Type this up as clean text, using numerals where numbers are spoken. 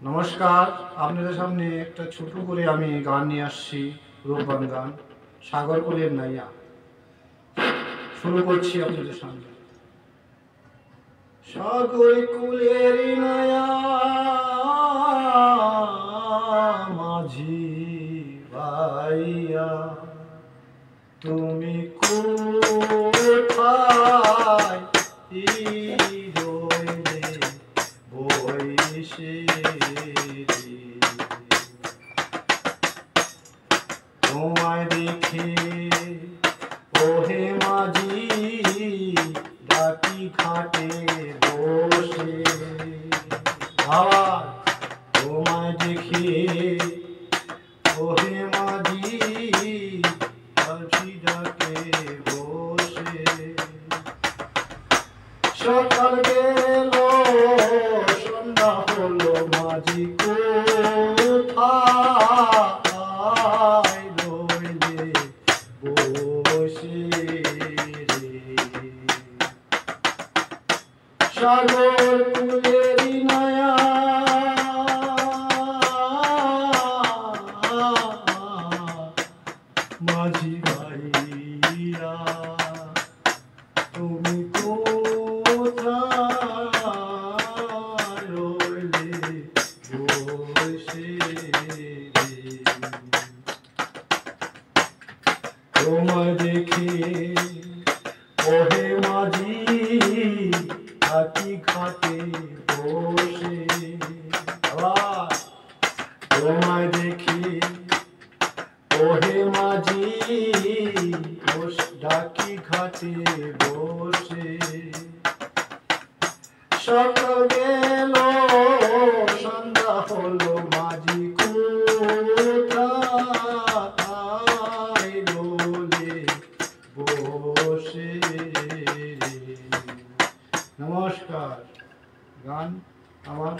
নমস্কার, আপনাদের সামনে একটা ছোট করে আমি গান নিয়ে আসছি, রূপবান গান, সাগর কুলের নাইয়া। শুরু করছি আপনাদের সামনে। সাগর কুলের নাইয়া মাঝি ভাইয়া, তুমি কোথায় রইলে বইসে? তোমায় দেখে ওহে মাঝি ডাকি ঘাটে বসে। আবার তোমায় দেখে ওহে মাঝি ডাকি ডাকে বসে। সকাল গেল সন্ধ্যা হলো, মাঝি কোথায় রইলে বসে রে? সাগর কুলের নাইয়া মাঝি ভাইয়া, তুমি কোথায় রইলে বসে রে? তোমায় দেখে ওহে মাঝি ডাকি ঘাটে বসে। তোমায় দেখে ওহে মাঝি ডাকি ঘাটে বসে। সকাল গেল সন্ধ্যা হলো, মাঝি কোথায় রইলে বসে রে? নমস্কার। গান আমার